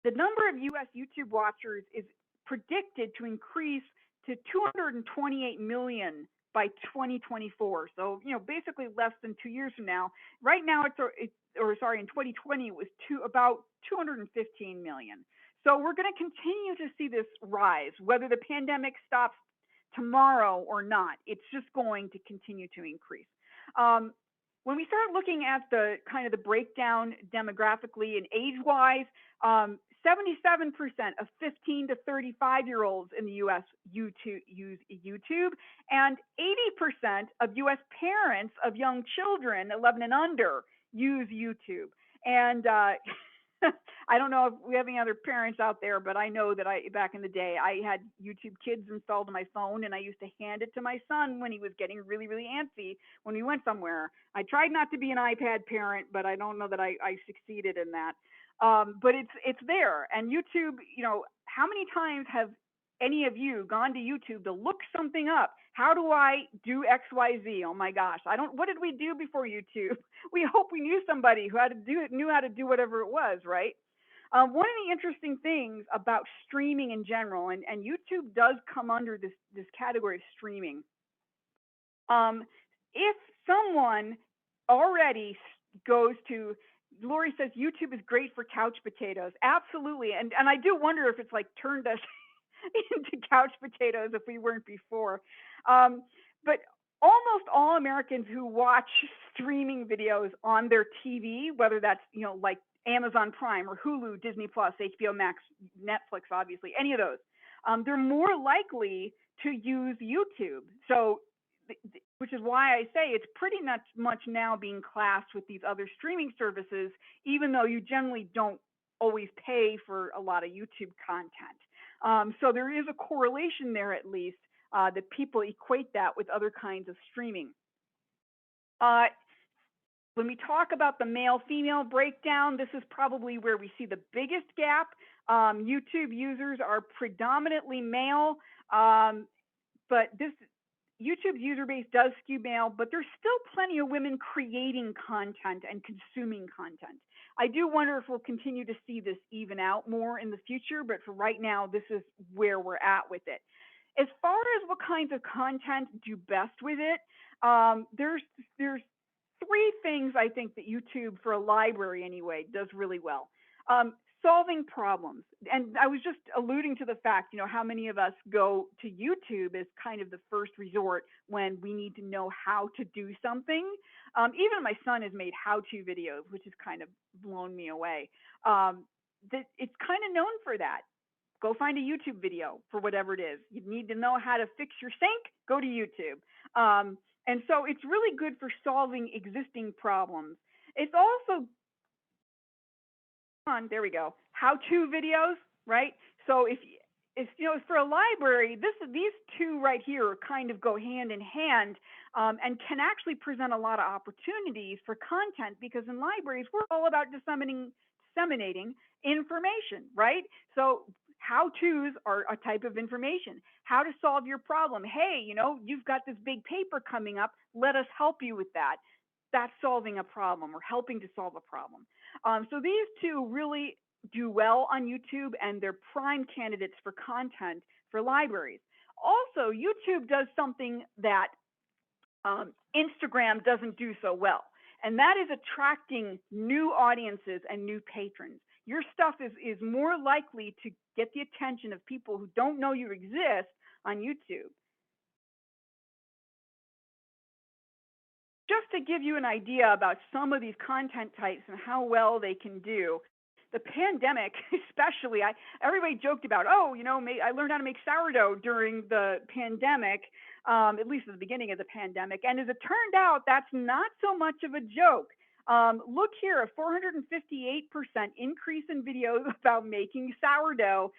the number of US YouTube watchers is predicted to increase to 228 million by 2024. So, basically less than 2 years from now. Right now, in 2020, it was about 215 million. So we're going to continue to see this rise, whether the pandemic stops tomorrow or not. It's just going to continue to increase. When we start looking at the kind of the breakdown demographically and age-wise, 77% of 15 to 35-year-olds in the U.S. use YouTube, and 80% of U.S. parents of young children, 11 and under, use YouTube. And I don't know if we have any other parents out there, but I know that back in the day, I had YouTube Kids installed on my phone, and I used to hand it to my son when he was getting really, really antsy when we went somewhere. I tried not to be an iPad parent, but I don't know that I succeeded in that. But it's there. And YouTube, how many times have any of you gone to YouTube to look something up? How do I do XYZ? Oh my gosh. What did we do before YouTube? We hope we knew somebody who knew how to do whatever it was, right? One of the interesting things about streaming in general, and YouTube does come under this category of streaming. If someone already goes to, Lori says YouTube is great for couch potatoes. Absolutely. And I do wonder if it's like turned us into couch potatoes if we weren't before. But almost all Americans who watch streaming videos on their TV, whether that's, like Amazon Prime or Hulu, Disney Plus, HBO Max, Netflix, obviously, any of those, they're more likely to use YouTube. So, which is why I say it's pretty much now being classed with these other streaming services, even though you generally don't always pay for a lot of YouTube content. So there is a correlation there, at least, that people equate that with other kinds of streaming. When we talk about the male-female breakdown, this is probably where we see the biggest gap. YouTube users are predominantly male, but this YouTube's user base does skew male, but there's still plenty of women creating content and consuming content. I do wonder if we'll continue to see this even out more in the future, but for right now, this is where we're at with it. As far as what kinds of content do best with it, there's three things I think that YouTube, for a library anyway, does really well. solving problems. And I was just alluding to the fact, how many of us go to YouTube as kind of the first resort when we need to know how to do something. Even my son has made how-to videos, which has kind of blown me away. That it's kind of known for that. Go find a YouTube video for whatever it is. You need to know how to fix your sink, go to YouTube. And so it's really good for solving existing problems. It's also there we go, how-to videos, right? So if for a library, these two right here kind of go hand in hand, and can actually present a lot of opportunities for content, because in libraries we're all about disseminating information, right? So how-tos are a type of information. How to solve your problem. Hey, you've got this big paper coming up. Let us help you with that. That's solving a problem or helping to solve a problem. So these two really do well on YouTube, and they're prime candidates for content for libraries. Also, YouTube does something that Instagram doesn't do so well, and that is attracting new audiences and new patrons. Your stuff is more likely to get the attention of people who don't know you exist on YouTube. Just to give you an idea about some of these content types and how well they can do, the pandemic, especially, everybody joked about, I learned how to make sourdough during the pandemic, at least at the beginning of the pandemic. And as it turned out, that's not so much of a joke. Look here, a 458% increase in videos about making sourdough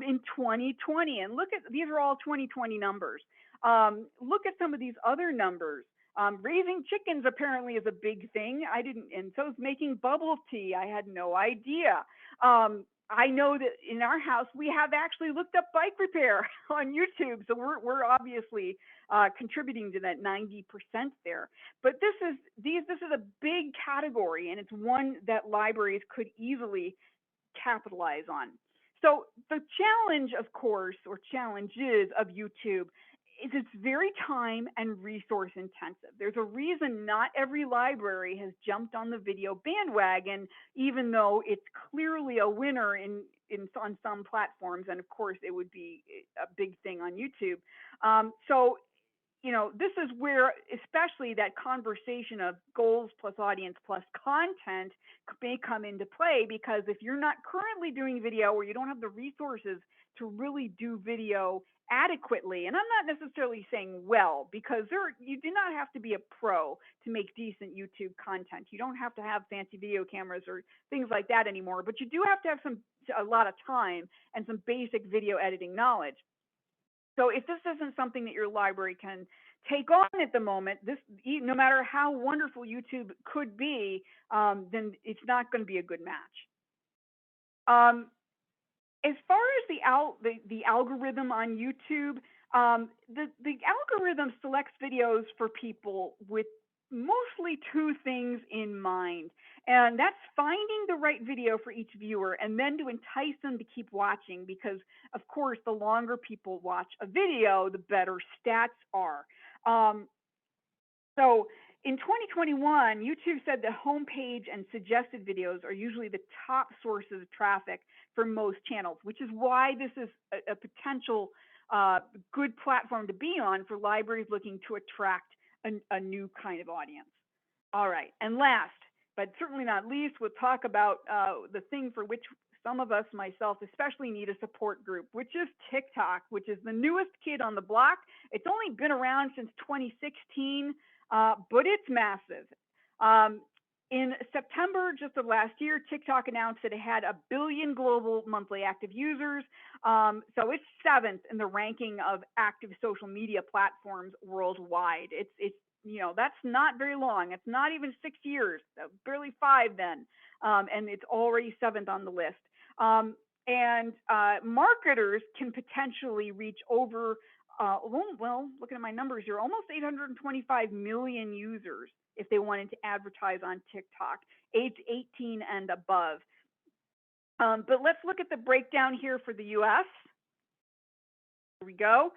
in 2020. And these are all 2020 numbers. Look at some of these other numbers. Raising chickens apparently is a big thing. And so is making bubble tea. I had no idea. I know that in our house we have actually looked up bike repair on YouTube, so we're obviously contributing to that 90% there. But this is a big category, and it's one that libraries could easily capitalize on. So the challenge, of course, or challenges of YouTube is it's very time and resource intensive. There's a reason not every library has jumped on the video bandwagon, even though it's clearly a winner on some platforms, and of course it would be a big thing on YouTube. So this is where especially that conversation of goals plus audience plus content may come into play, because if you're not currently doing video, or you don't have the resources to really do video adequately, and I'm not necessarily saying well, because you do not have to be a pro to make decent YouTube content. You don't have to have fancy video cameras or things like that anymore, but you do have to have a lot of time and some basic video editing knowledge. So if this isn't something that your library can take on at the moment, no matter how wonderful YouTube could be, then it's not going to be a good match. As far as the algorithm on YouTube, the algorithm selects videos for people with mostly two things in mind, and that's finding the right video for each viewer, and then to entice them to keep watching, because of course the longer people watch a video, the better stats are. So in 2021, YouTube said the homepage and suggested videos are usually the top sources of traffic for most channels, which is why this is a potential good platform to be on for libraries looking to attract a new kind of audience. All right, and last, but certainly not least, we'll talk about the thing for which some of us, myself especially, need a support group, which is TikTok, which is the newest kid on the block. It's only been around since 2016, but it's massive. In September just of last year, TikTok announced that it had 1 billion global monthly active users. So it's 7th in the ranking of active social media platforms worldwide. It's that's not very long. It's not even 6 years, barely 5 then. And it's already 7th on the list. And marketers can potentially reach over, looking at my numbers here, almost 825 million users if they wanted to advertise on TikTok, age 18 and above. But let's look at the breakdown here for the US. Here we go.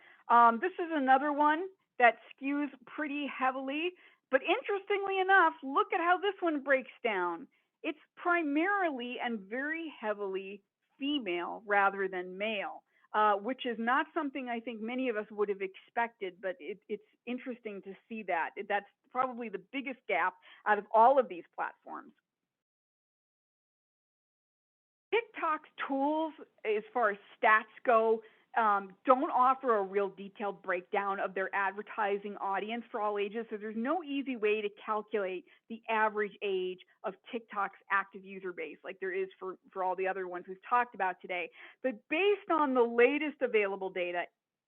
This is another one that skews pretty heavily, but interestingly enough, look at how this one breaks down. it's primarily and very heavily female rather than male, which is not something I think many of us would have expected, but it's interesting to see that. That's probably the biggest gap out of all of these platforms. TikTok's tools, as far as stats go, don't offer a real detailed breakdown of their advertising audience for all ages. So there's no easy way to calculate the average age of TikTok's active user base like there is for all the other ones we've talked about today. But based on the latest available data,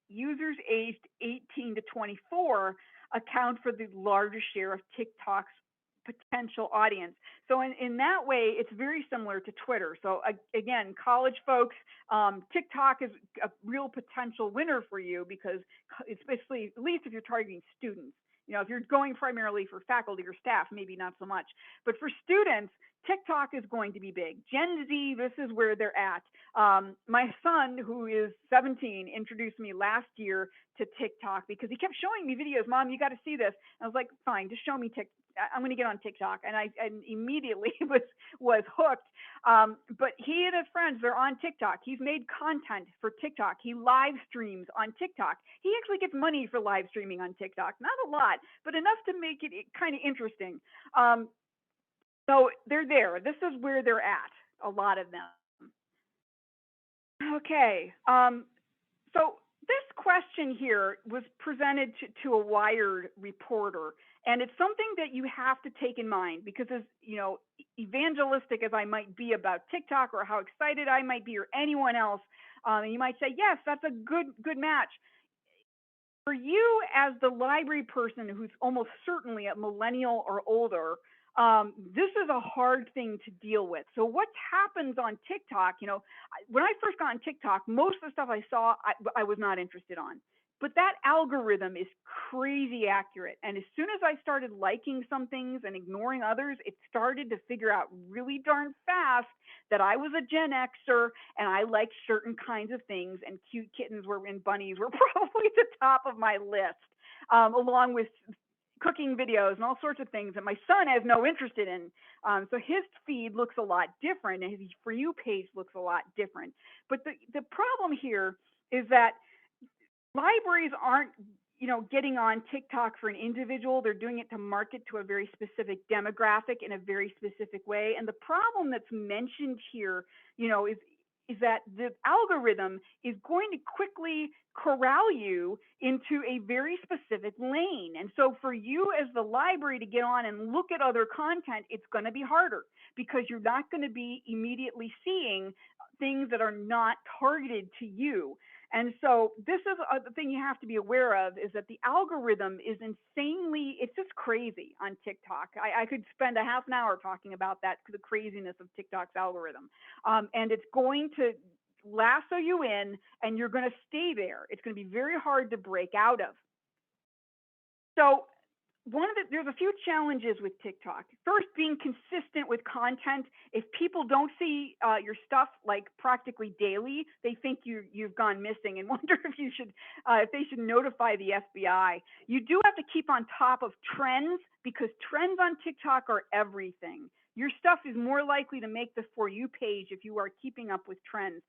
users aged 18 to 24 account for the largest share of TikTok's potential audience. So in that way, it's very similar to Twitter. So again, college folks, TikTok is a real potential winner for you because it's basically, at least if you're targeting students. You know, if you're going primarily for faculty or staff, maybe not so much. But for students, TikTok is going to be big. Gen Z, this is where they're at. My son, who is 17, introduced me last year to TikTok because he kept showing me videos. Mom, you got to see this. And I was like, fine, just show me TikTok. I'm going to get on TikTok. And I immediately was hooked. But he and his friends, they're on TikTok. He's made content for TikTok. He live streams on TikTok. He actually gets money for live streaming on TikTok. Not a lot, but enough to make it kind of interesting. So they're there. This is where they're at, a lot of them. Okay. So this question here was presented to a Wired reporter, and it's something that you have to take in mind because, as you know, evangelistic as I might be about TikTok or how excited I might be or anyone else, you might say, yes, that's a good match. For you as the library person who's almost certainly a millennial or older, this is a hard thing to deal with. So what happens on TikTok, you know, when I first got on TikTok, most of the stuff I saw, I was not interested on. But that algorithm is crazy accurate. And as soon as I started liking some things and ignoring others, it started to figure out really darn fast that I was a Gen Xer and I liked certain kinds of things, and cute kittens and bunnies were probably at the top of my list, along with cooking videos and all sorts of things that my son has no interest in. So his feed looks a lot different and his For You page looks a lot different. But the problem here is that libraries aren't, you know, getting on TikTok for an individual. They're doing it to market to a very specific demographic in a very specific way. And the problem that's mentioned here, you know, is that the algorithm is going to quickly corral you into a very specific lane. And so for you as the library to get on and look at other content, it's going to be harder because you're not going to be immediately seeing things that are not targeted to you. And so this is the thing you have to be aware of, is that the algorithm is insanely, it's just crazy on TikTok. I could spend a half an hour talking about that, the craziness of TikTok's algorithm. And it's going to lasso you in and you're going to stay there. It's going to be very hard to break out of. So there's a few challenges with TikTok. First, being consistent with content. If people don't see your stuff like practically daily, they think you've gone missing and wonder if they should notify the FBI. You do have to keep on top of trends because trends on TikTok are everything. Your stuff is more likely to make the For You page if you are keeping up with trends.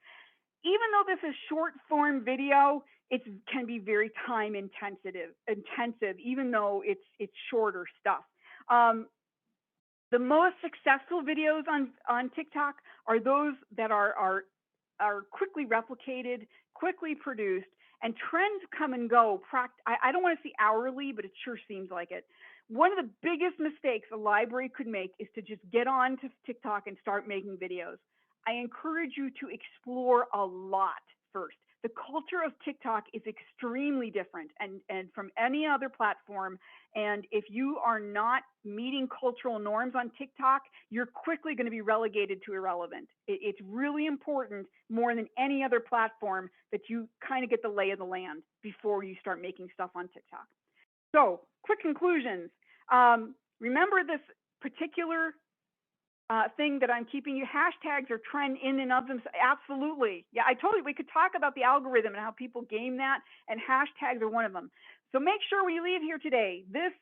Even though this is short form video, it can be very time intensive, even though it's shorter stuff. The most successful videos on TikTok are those that are quickly replicated, quickly produced, and trends come and go. I don't want to say hourly, but it sure seems like it. One of the biggest mistakes a library could make is to just get on to TikTok and start making videos. I encourage you to explore a lot first. The culture of TikTok is extremely different and from any other platform. And if you are not meeting cultural norms on TikTok, you're quickly going to be relegated to irrelevant. It's really important, more than any other platform, that you kind of get the lay of the land before you start making stuff on TikTok. So, quick conclusions. Remember this particular thing that I'm keeping you. Hashtags are trend in and of themselves. Absolutely. Yeah, I told you we could talk about the algorithm and how people game that, and hashtags are one of them. So make sure when you leave here today, this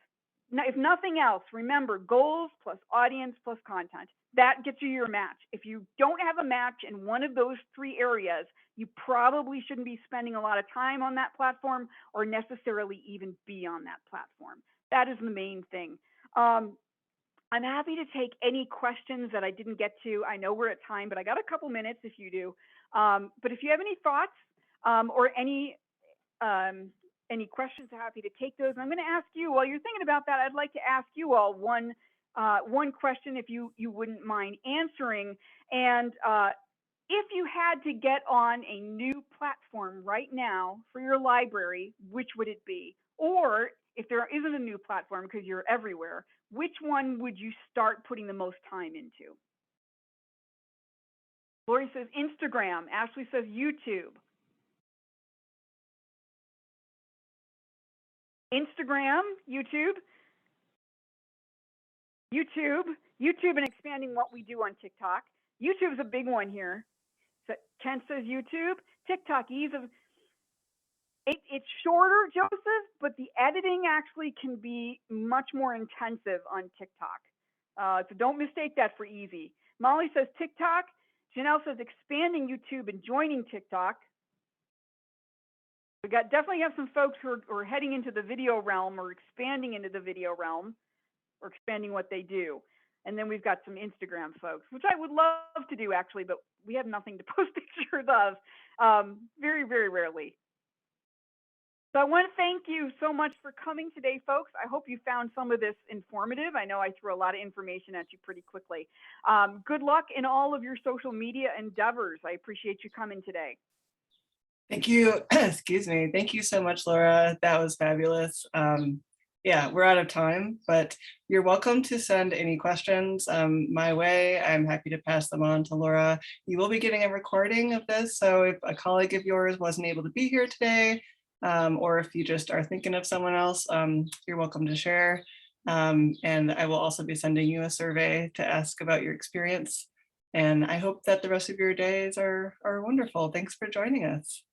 if nothing else, remember goals plus audience plus content. That gets you your match. If you don't have a match in one of those three areas, you probably shouldn't be spending a lot of time on that platform or necessarily even be on that platform. That is the main thing. I'm happy to take any questions that I didn't get to. I know we're at time, but I got a couple minutes if you do. But if you have any thoughts or any questions, I'm happy to take those. I'm going to ask you, while you're thinking about that, I'd like to ask you all one question, if you wouldn't mind answering. And if you had to get on a new platform right now for your library, which would it be? Or if there isn't a new platform because you're everywhere, which one would you start putting the most time into? Lori says Instagram. Ashley says YouTube. Instagram, YouTube, and expanding what we do on TikTok. YouTube is a big one here. So Kent says YouTube, TikTok, ease of it's shorter, Joseph, but the editing actually can be much more intensive on TikTok. So don't mistake that for easy. Molly says TikTok. Janelle says expanding YouTube and joining TikTok. We definitely have some folks who are heading into the video realm or expanding into the video realm or expanding what they do. And then we've got some Instagram folks, which I would love to do actually, but we have nothing to post pictures of very, very rarely. So I want to thank you so much for coming today, folks. I hope you found some of this informative. I know I threw a lot of information at you pretty quickly. Good luck in all of your social media endeavors. I appreciate you coming today. Thank you. Excuse me. Thank you so much, Laura. That was fabulous. Yeah, we're out of time, but you're welcome to send any questions my way. I'm happy to pass them on to Laura. You will be getting a recording of this, so if a colleague of yours wasn't able to be here today, or if you just are thinking of someone else, you're welcome to share. And I will also be sending you a survey to ask about your experience. And I hope that the rest of your days are wonderful. Thanks for joining us.